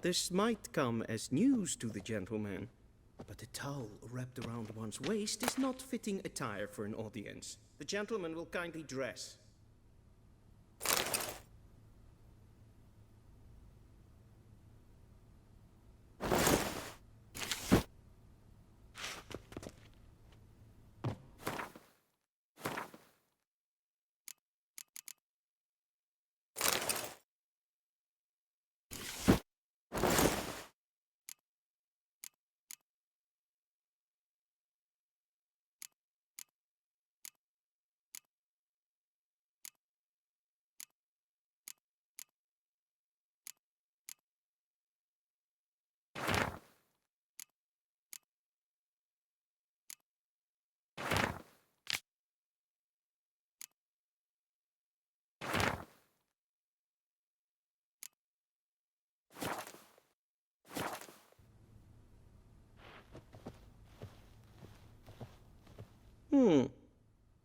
This might come as news to the gentleman, but a towel wrapped around one's waist is not fitting attire for an audience. The gentleman will kindly dress.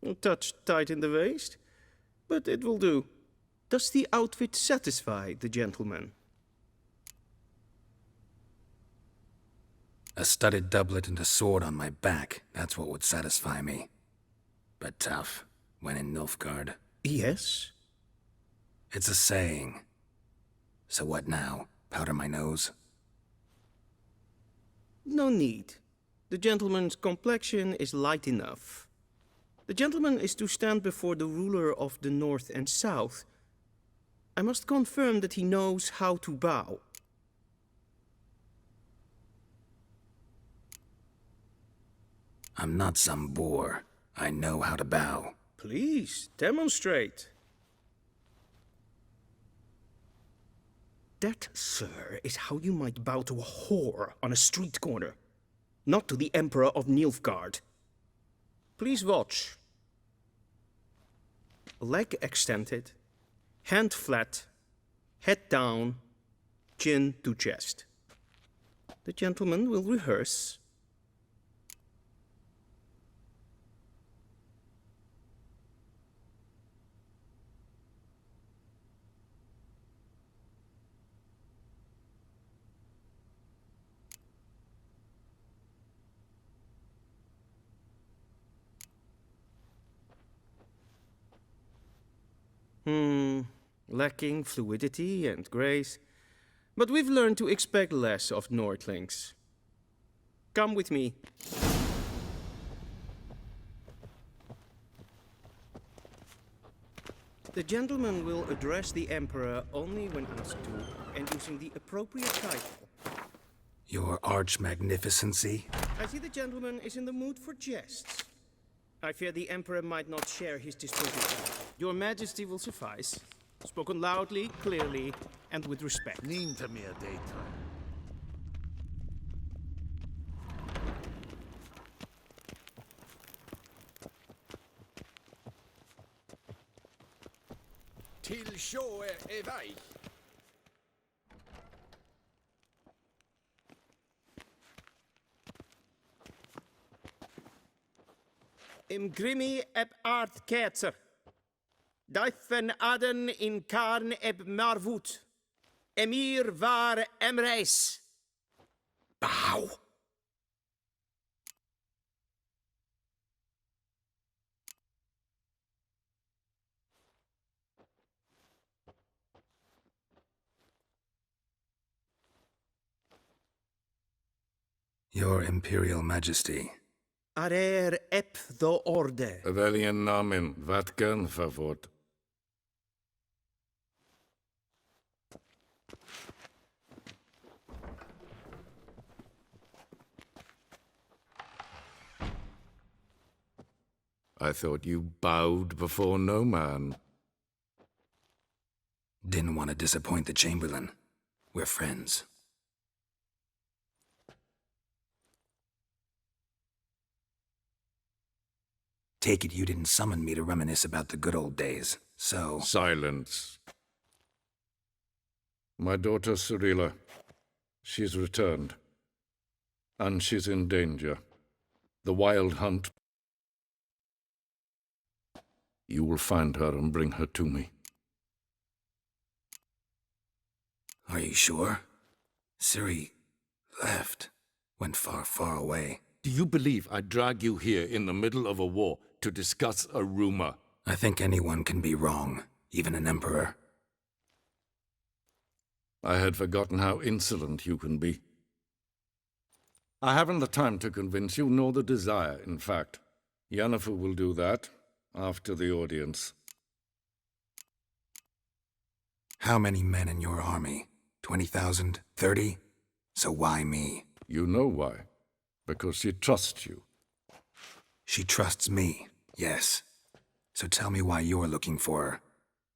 A touch tight in the waist, but it will do. Does the outfit satisfy the gentleman? A studded doublet and a sword on my back, that's what would satisfy me. But tough, when in Nilfgaard. Yes. It's a saying. So what now? Powder my nose? No need. The gentleman's complexion is light enough. The gentleman is to stand before the ruler of the North and South. I must confirm that he knows how to bow. I'm not some boor. I know how to bow. Please, demonstrate. That, sir, is how you might bow to a whore on a street corner, not to the Emperor of Nilfgaard. Please watch. Leg extended, hand flat, head down, chin to chest. The gentleman will rehearse. Lacking fluidity and grace, but we've learned to expect less of Nordlings. Come with me. The gentleman will address the Emperor only when asked to, and using the appropriate title. Your arch-magnificency? I see the gentleman is in the mood for jests. I fear the Emperor might not share his disposition. Your Majesty will suffice. Spoken loudly, clearly, and with respect. Ninta mir daytime. Till sjå är väg. Im grimi eb art ketzer. Daifen aden in karn eb marvut. Emir var emreis. Bow! Your Imperial Majesty. Arer ep the orde. Väljen namen, vatkan favort. I thought you bowed before no man. Didn't want to disappoint the Chamberlain. We're friends. Take it you didn't summon me to reminisce about the good old days, so... Silence. My daughter Cyrilla, she's returned. And she's in danger. The Wild Hunt. You will find her and bring her to me. Are you sure? Ciri left. Went far, far away. Do you believe I'd drag you here in the middle of a war to discuss a rumor? I think anyone can be wrong, even an emperor. I had forgotten how insolent you can be. I haven't the time to convince you, nor the desire, in fact. Yennefer will do that after the audience. How many men in your army? 20,000? 30? So why me? You know why. Because she trusts you. She trusts me, yes. So tell me why you're looking for her.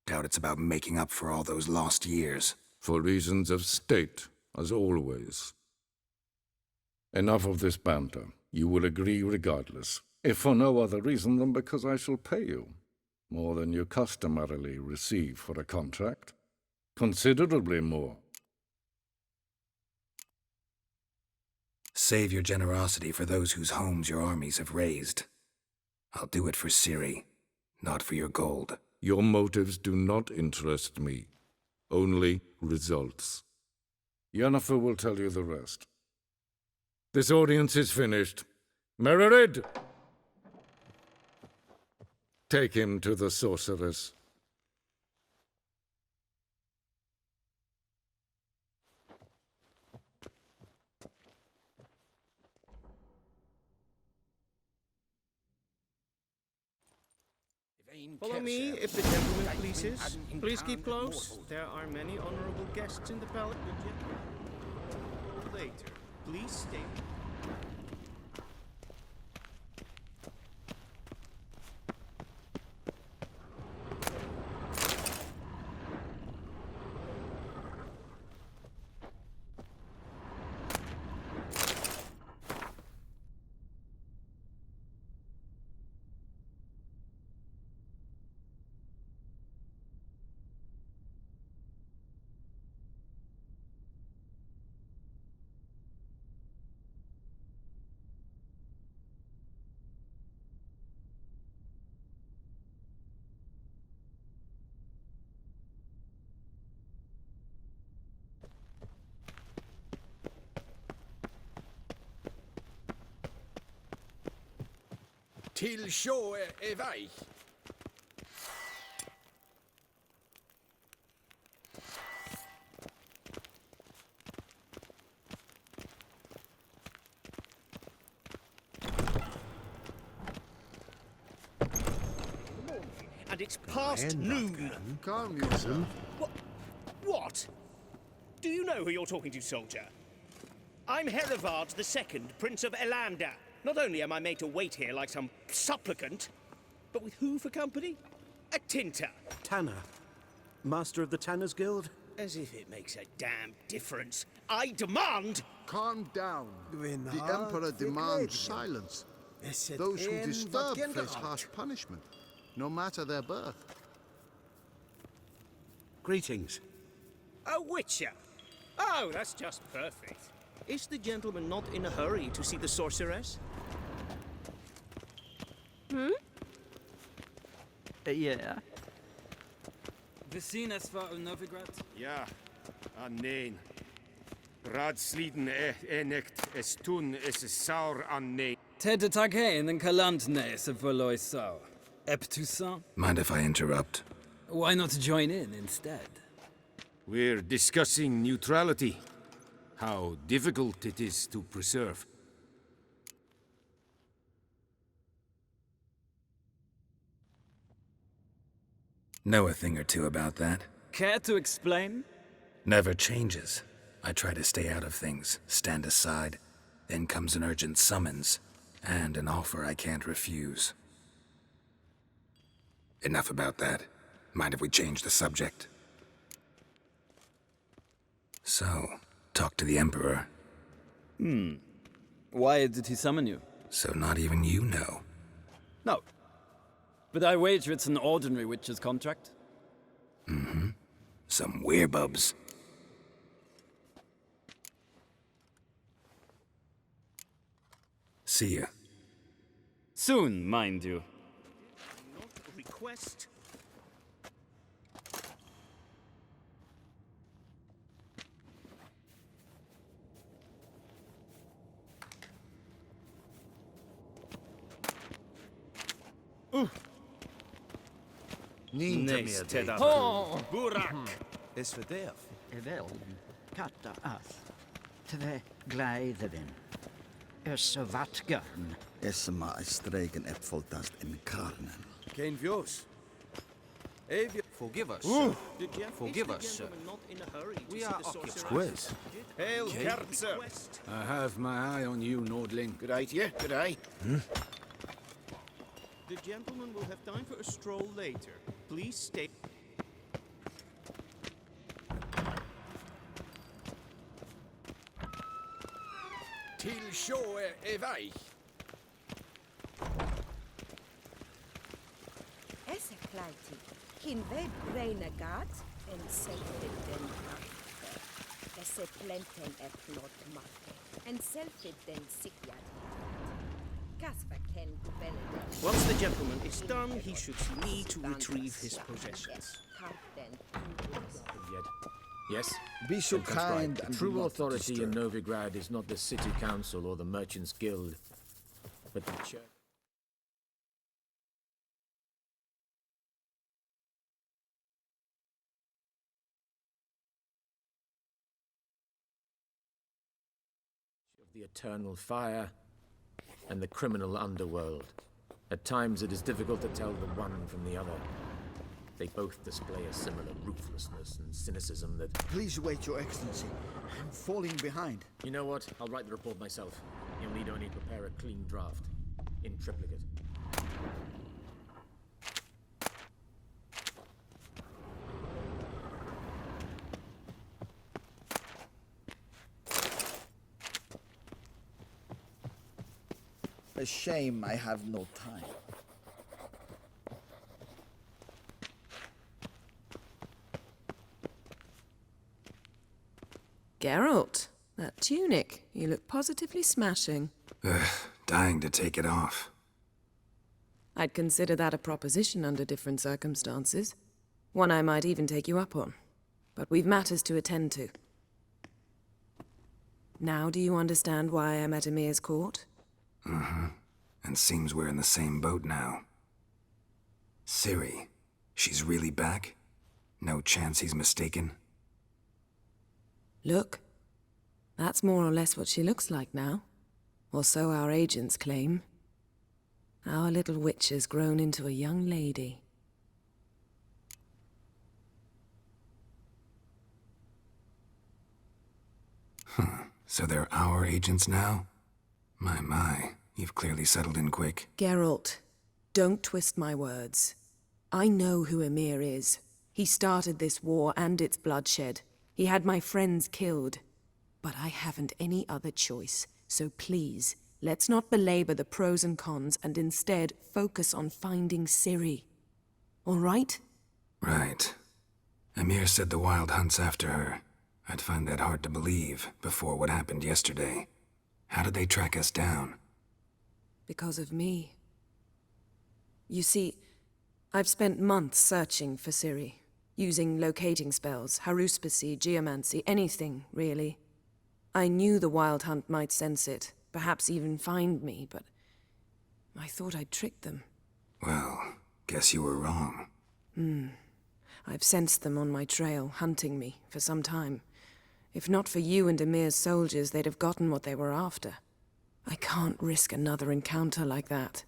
Doubt it's about making up for all those lost years. For reasons of state, as always. Enough of this banter. You will agree regardless, if for no other reason than because I shall pay you more than you customarily receive for a contract. Considerably more. Save your generosity for those whose homes your armies have razed. I'll do it for Ciri, not for your gold. Your motives do not interest me. Only results. Yennefer will tell you the rest. This audience is finished. Mererid! Take him to the sorceress. Follow me, if the gentleman pleases. Please keep close. There are many honorable guests in the palace. Later. Please stay. Till sjå är väg. And it's past noon. Calm yourself. What? Do you know who you're talking to, soldier? I'm Herivard II, Prince of Elander. Not only am I made to wait here like some supplicant, but with who for company? A tinter. Tanner. Master of the Tanners Guild? As if it makes a damn difference. I demand... Calm down. The Emperor demands silence. Those who disturb face harsh punishment, no matter their birth. Greetings. A witcher. Oh, that's just perfect. Is the gentleman not in a hurry to see the sorceress? Yeah. We zien es voor Novigrad. Ja, nee. Radsliden nicht es tun, es ist sauer nee. Tede tag heen en kalant se verloy so. Ep Toussaint? Mind if I interrupt? Why not join in instead? We're discussing neutrality. How difficult it is to preserve. Know a thing or two about that. Care to explain? Never changes. I try to stay out of things, stand aside. Then comes an urgent summons, and an offer I can't refuse. Enough about that. Mind if we change the subject? So, talk to the Emperor. Why did he summon you? So not even you know. No. But I wager it's an ordinary witcher's contract. Some werebubs. See ya. Soon, mind you. Not a request. Nees teda. Burak! Is verderf. Wel, katta ath. Tve gleiðin. Så vatgarn. Esma is streken epfoltast in karnen. Geen vjoos. Forgive us. Forgive us, sir. Not in a hurry to We see are the sorcerer. occupied. Hail, Kerzer! I have my eye on you, Nordling. Good eye to you. Good eye. The gentleman will have time for a stroll later. Please stay. Til sjå er vei. Esse pleiti, hin ved renegat, en selfid den machte. Esse plenten e plot machte, en selfid den sigjad. Kasper ken gubelde. Once the gentleman is done, he should see me to retrieve his possessions. Yes? Be so Then transcribe. kind The and true do not authority in disturb. Novigrad is not the city council or the merchants guild, but the church. Of the eternal fire and the criminal underworld. At times it is difficult to tell the one from the other. They both display a similar ruthlessness and cynicism that... Please wait, Your Excellency. I'm falling behind. You know what? I'll write the report myself. You'll need only prepare a clean draft. In triplicate. A shame I have no time. Geralt, that tunic. You look positively smashing. Dying to take it off. I'd consider that a proposition under different circumstances. One I might even take you up on. But we've matters to attend to. Now do you understand why I'm at Emir's court? And seems we're in the same boat now. Ciri, she's really back? No chance he's mistaken? Look. That's more or less what she looks like now. Or so our agents claim. Our little witch has grown into a young lady. So they're our agents now? My, you've clearly settled in quick. Geralt, don't twist my words. I know who Emir is. He started this war and its bloodshed. He had my friends killed. But I haven't any other choice. So please, let's not belabor the pros and cons and instead focus on finding Ciri. All right? Right. Emir said the Wild Hunt's after her. I'd find that hard to believe before what happened yesterday. How did they track us down? Because of me. You see, I've spent months searching for Ciri, using locating spells, haruspicy, geomancy, anything, really. I knew the Wild Hunt might sense it, perhaps even find me, but I thought I'd tricked them. Well, guess you were wrong. I've sensed them on my trail, hunting me, for some time. If not for you and Emir's soldiers, they'd have gotten what they were after. I can't risk another encounter like that.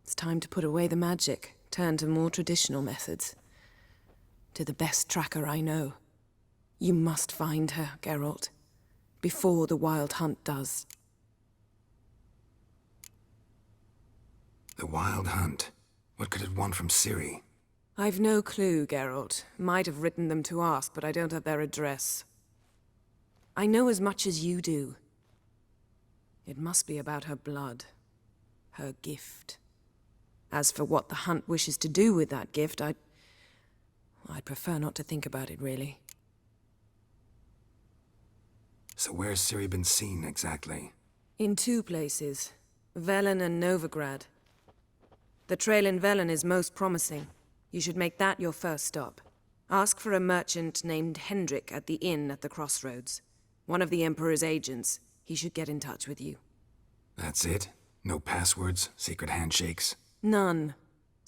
It's time to put away the magic, turn to more traditional methods. To the best tracker I know. You must find her, Geralt. Before the Wild Hunt does. The Wild Hunt? What could it want from Ciri? I've no clue, Geralt. Might have written them to ask, but I don't have their address. I know as much as you do. It must be about her blood. Her gift. As for what the Hunt wishes to do with that gift, I'd prefer not to think about it, really. So where's Ciri been seen, exactly? In two places. Velen and Novigrad. The trail in Velen is most promising. You should make that your first stop. Ask for a merchant named Hendrik at the inn at the crossroads. One of the Emperor's agents. He should get in touch with you. That's it? No passwords? Secret handshakes? None.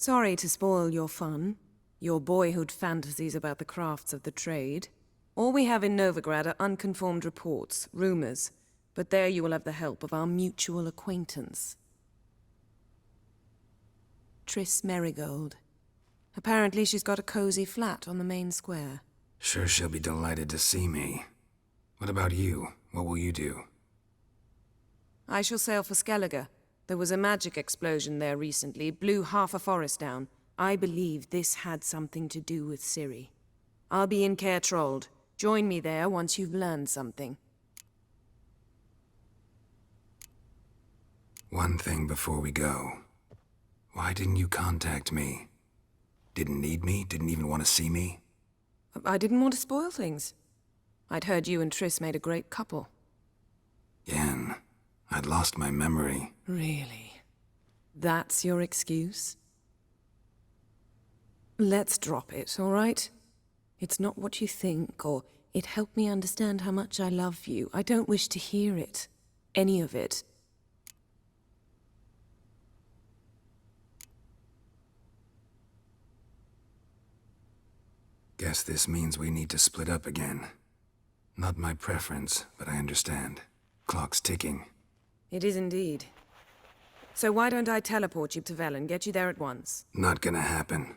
Sorry to spoil your fun, your boyhood fantasies about the crafts of the trade. All we have in Novigrad are unconfirmed reports, rumors, but there you will have the help of our mutual acquaintance. Triss Merigold. Apparently she's got a cozy flat on the main square. Sure she'll be delighted to see me. What about you? What will you do? I shall sail for Skellige. There was a magic explosion there recently, blew half a forest down. I believe this had something to do with Ciri. I'll be in Caer Trold. Join me there once you've learned something. One thing before we go. Why didn't you contact me? Didn't need me? Didn't even want to see me? I didn't want to spoil things. I'd heard you and Triss made a great couple. Yen, I'd lost my memory. Really? That's your excuse? Let's drop it, all right? It's not what you think, or it helped me understand how much I love you. I don't wish to hear it. Any of it. Guess this means we need to split up again. Not my preference, but I understand. Clock's ticking. It is indeed. So why don't I teleport you to Velen, get you there at once? Not gonna happen.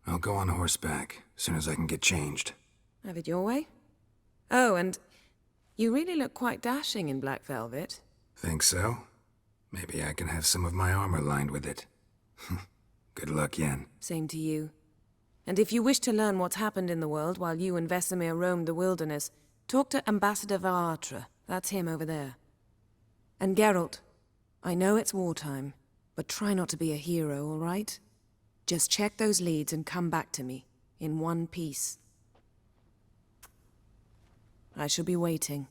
I'll go on horseback, as soon as I can get changed. Have it your way? Oh, and you really look quite dashing in black velvet. Think so? Maybe I can have some of my armor lined with it. Good luck, Yen. Same to you. And if you wish to learn what's happened in the world while you and Vesemir roamed the wilderness, talk to Ambassador Varatra. That's him over there. And Geralt, I know it's wartime, but try not to be a hero, all right? Just check those leads and come back to me, in one piece. I shall be waiting.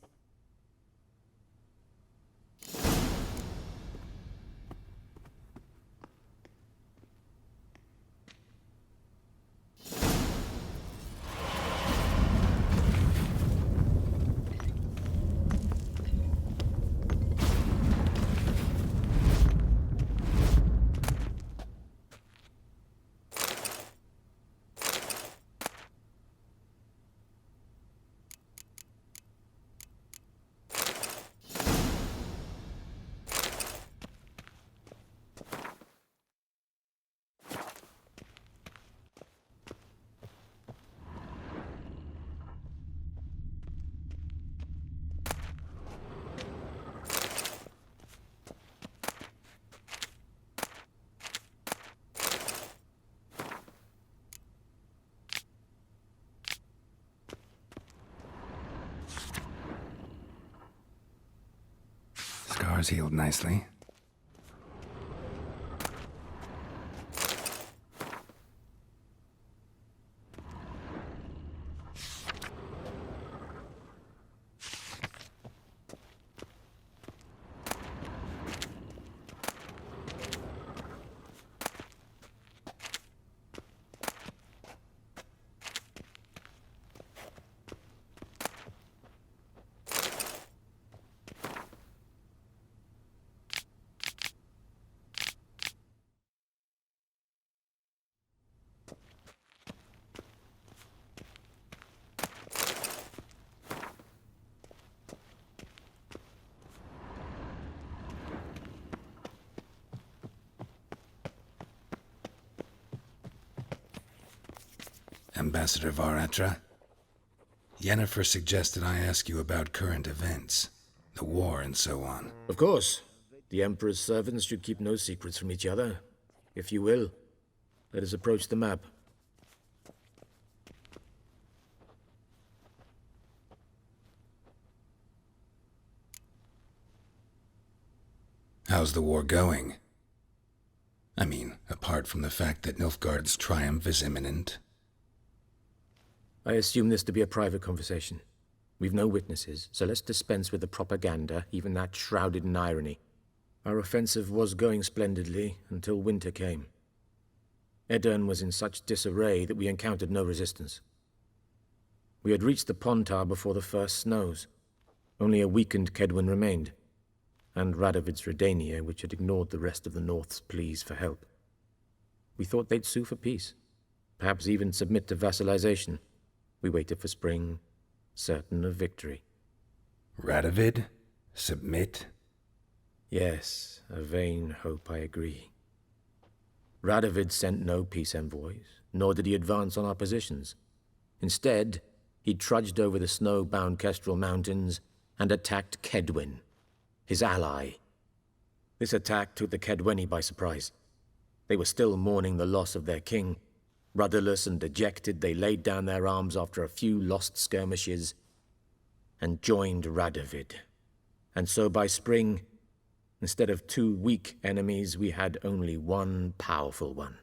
Scars healed nicely. Ambassador Varatra, Yennefer suggested I ask you about current events, the war and so on. Of course. The Emperor's servants should keep no secrets from each other. If you will, let us approach the map. How's the war going? I mean, apart from the fact that Nilfgaard's triumph is imminent. I assume this to be a private conversation. We've no witnesses, so let's dispense with the propaganda, even that shrouded in irony. Our offensive was going splendidly until winter came. Edirn was in such disarray that we encountered no resistance. We had reached the Pontar before the first snows. Only a weakened Kedwin remained, and Radovid's Redania, which had ignored the rest of the North's pleas for help. We thought they'd sue for peace, perhaps even submit to vassalization. We waited for spring, certain of victory. Radovid? Submit? Yes, a vain hope, I agree. Radovid sent no peace envoys, nor did he advance on our positions. Instead, he trudged over the snow-bound Kestrel Mountains and attacked Kedwen, his ally. This attack took the Kedweni by surprise. They were still mourning the loss of their king. Rudderless and dejected, they laid down their arms after a few lost skirmishes and joined Radovid. And so by spring, instead of 2 weak enemies, we had only one powerful one.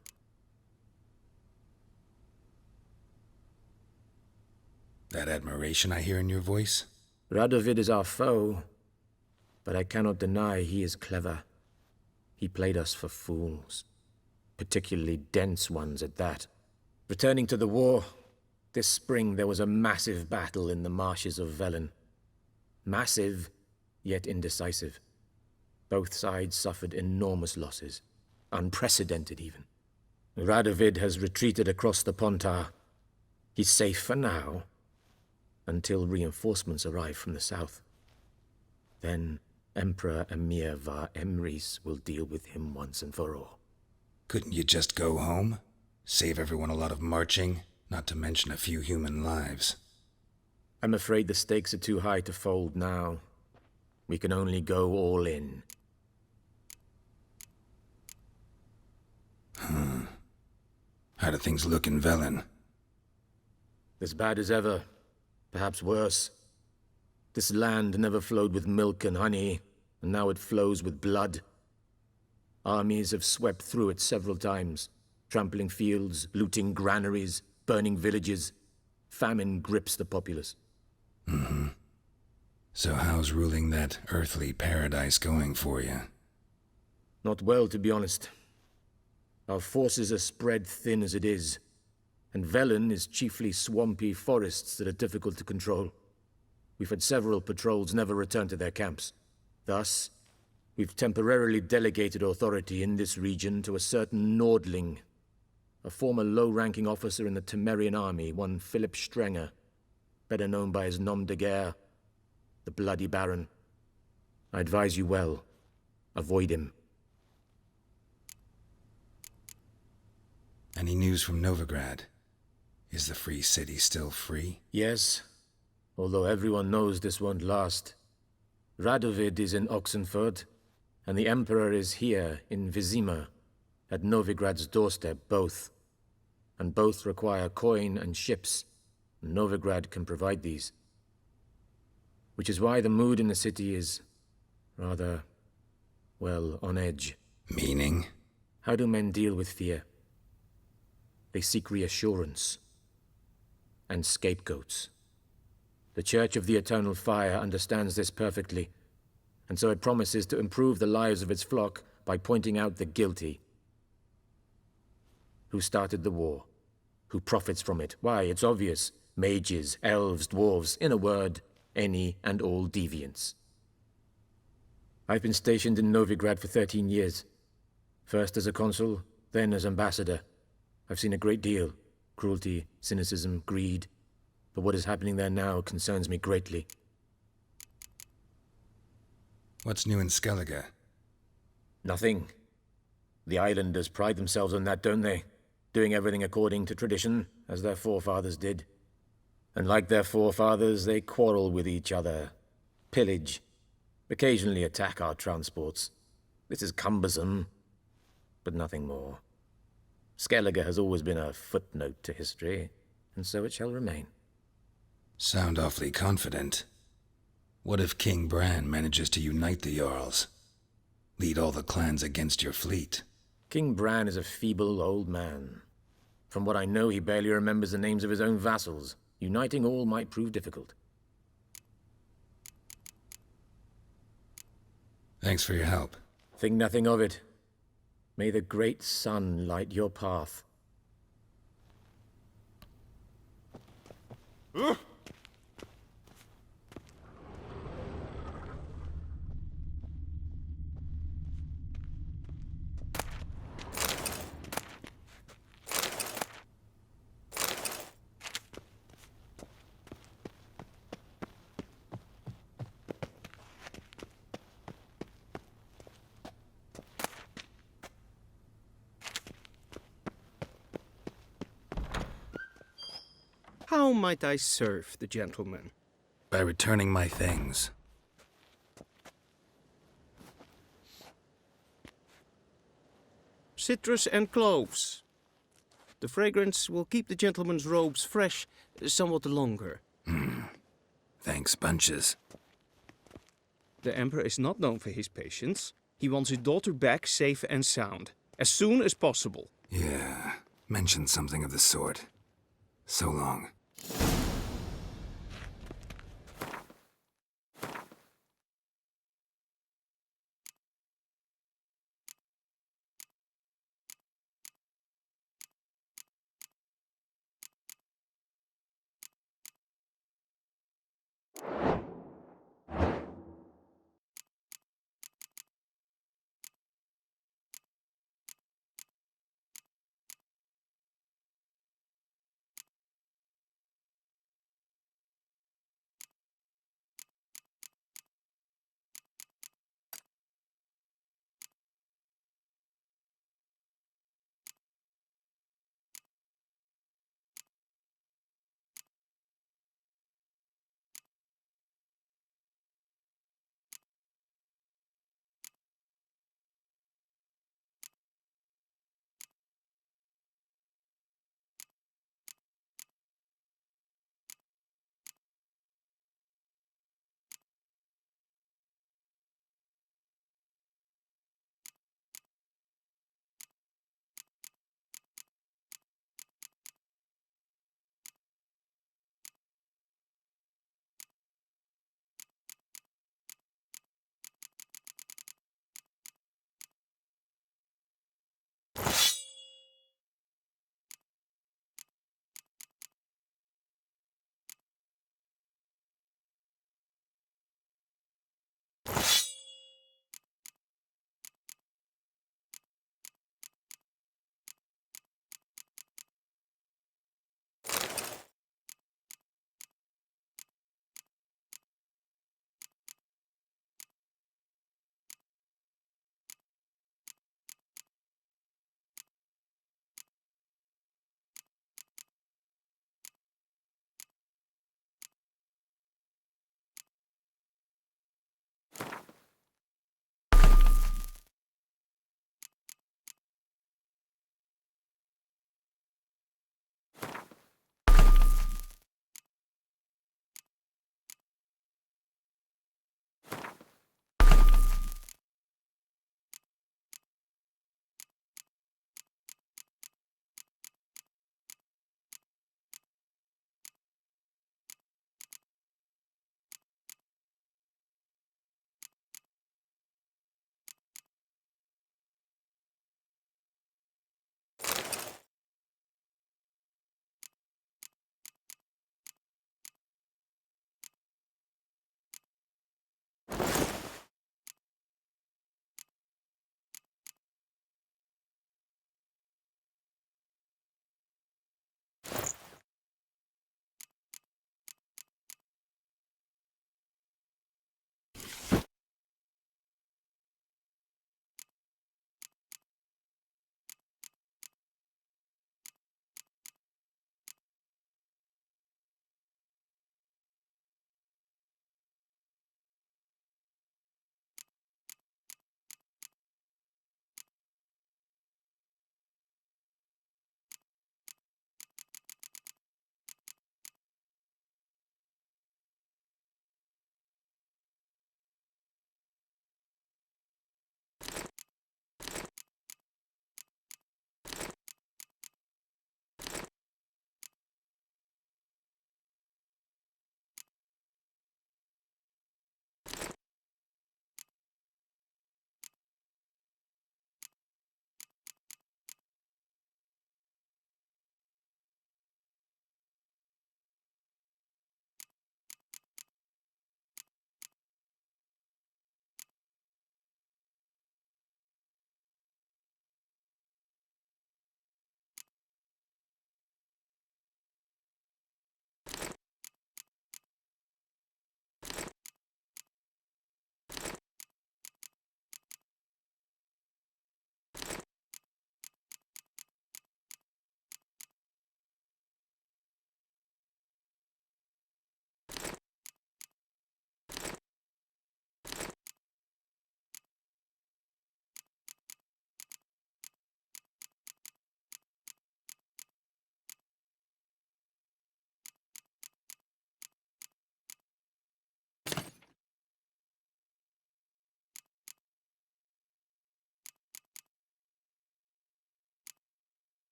That admiration I hear in your voice? Radovid is our foe, but I cannot deny he is clever. He played us for fools, particularly dense ones at that. Returning to the war, this spring there was a massive battle in the marshes of Velen. Massive, yet indecisive. Both sides suffered enormous losses, unprecedented even. Radovid has retreated across the Pontar. He's safe for now, until reinforcements arrive from the south. Then Emperor Emir var Emrys will deal with him once and for all. Couldn't you just go home? Save everyone a lot of marching, not to mention a few human lives. I'm afraid the stakes are too high to fold now. We can only go all in. How do things look in Velen? As bad as ever, perhaps worse. This land never flowed with milk and honey, and now it flows with blood. Armies have swept through it several times, trampling fields, looting granaries, burning villages. Famine grips the populace. So how's ruling that earthly paradise going for you? Not well, to be honest. Our forces are spread thin as it is, and Velen is chiefly swampy forests that are difficult to control. We've had several patrols never return to their camps. Thus, we've temporarily delegated authority in this region to a certain Nordling, a former low-ranking officer in the Temerian army, one Philip Strenger, better known by his nom de guerre, the Bloody Baron. I advise you well. Avoid him. Any news from Novigrad? Is the free city still free? Yes, although everyone knows this won't last. Radovid is in Oxenford, and the Emperor is here in Vizima, at Novigrad's doorstep, both. And both require coin and ships. Novigrad can provide these. Which is why the mood in the city is rather, well, on edge. Meaning? How do men deal with fear? They seek reassurance and scapegoats. The Church of the Eternal Fire understands this perfectly, and so it promises to improve the lives of its flock by pointing out the guilty. Who started the war? Who profits from it? Why, it's obvious. Mages, elves, dwarves, in a word, any and all deviants. I've been stationed in Novigrad for 13 years. First as a consul, then as ambassador. I've seen a great deal. Cruelty, cynicism, greed. But what is happening there now concerns me greatly. What's new in Skellige? Nothing. The islanders pride themselves on that, don't they? Doing everything according to tradition, as their forefathers did. And like their forefathers, they quarrel with each other, pillage, occasionally attack our transports. This is cumbersome, but nothing more. Skellige has always been a footnote to history, and so it shall remain. Sound awfully confident. What if King Bran manages to unite the Jarls? Lead all the clans against your fleet? King Bran is a feeble old man. From what I know, he barely remembers the names of his own vassals. Uniting all might prove difficult. Thanks for your help. Think nothing of it. May the great sun light your path. How might I serve the gentleman? By returning my things. Citrus and cloves. The fragrance will keep the gentleman's robes fresh somewhat longer. Thanks, bunches. The Emperor is not known for his patience. He wants his daughter back safe and sound, as soon as possible. Yeah, mentioned something of the sort. So long.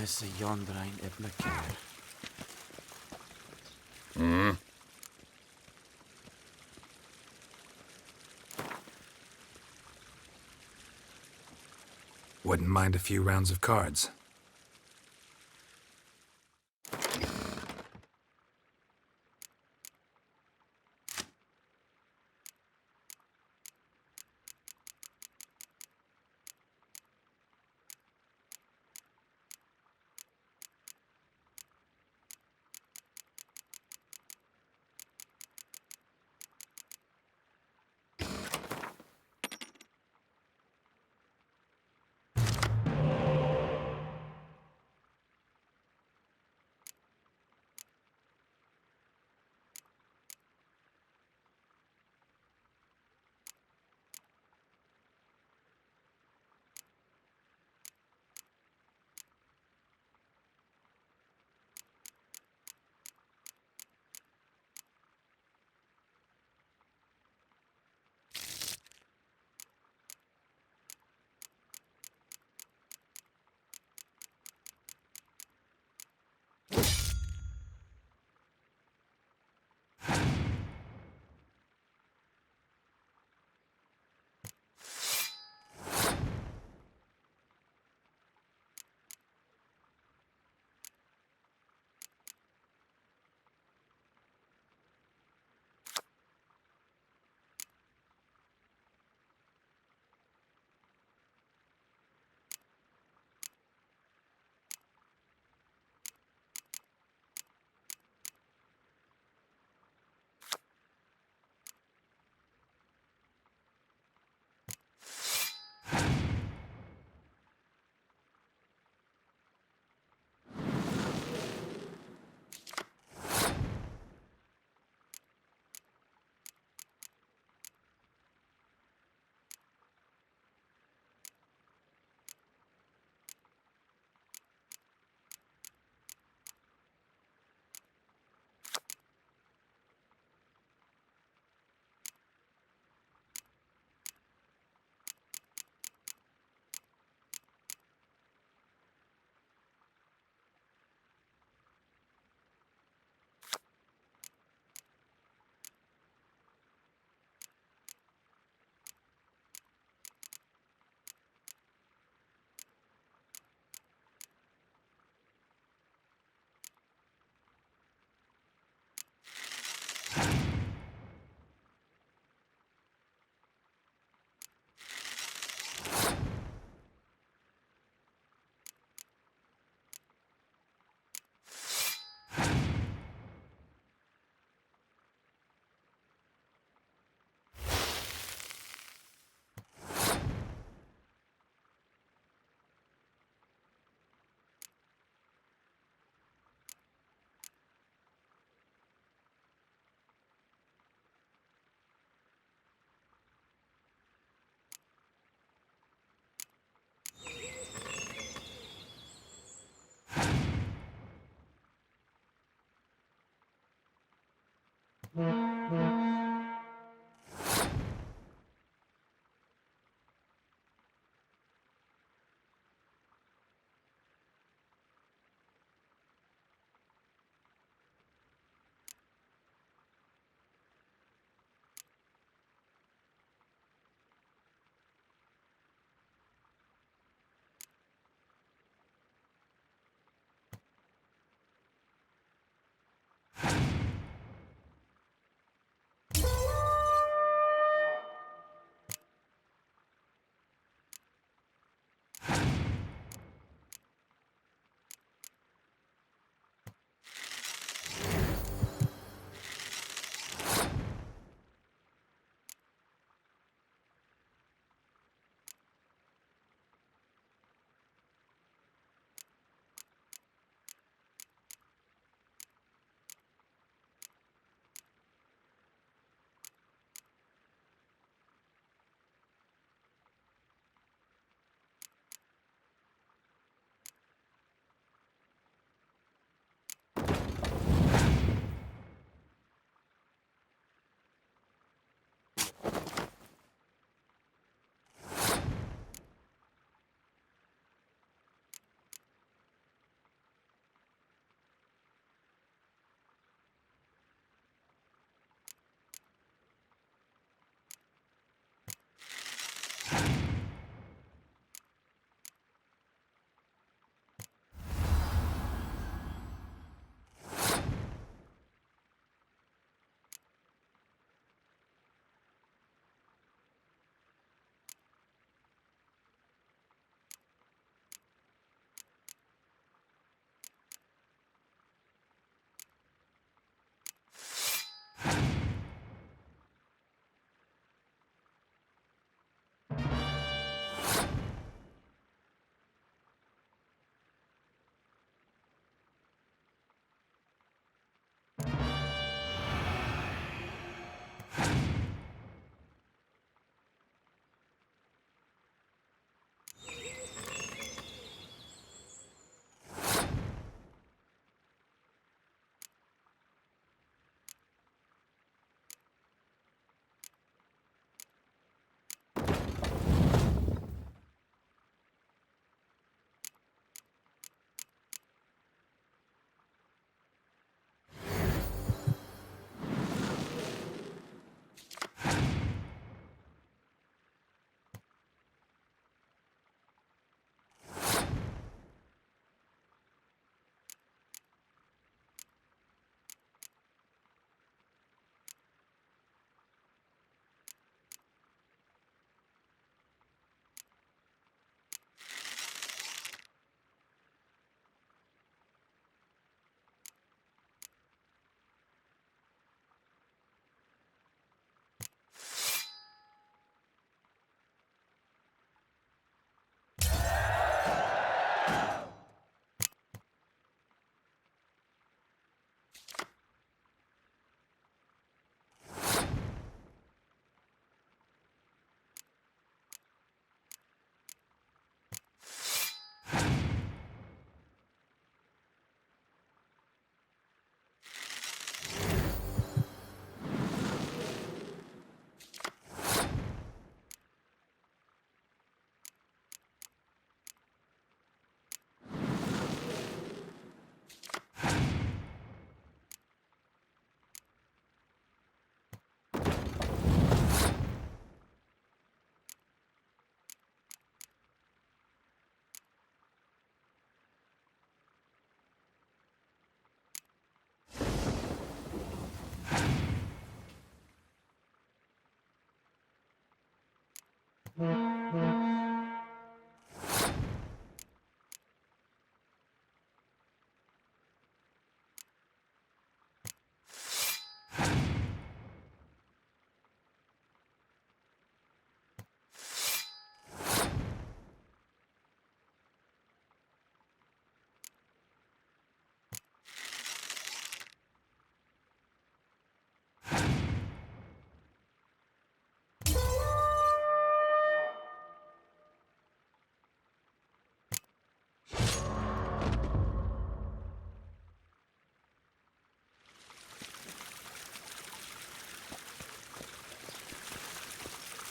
Esse Jondrain et Macaire. Wouldn't mind a few rounds of cards.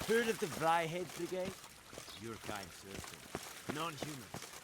Heard of the Vryhead Brigade? Your kind, certain. Non-humans.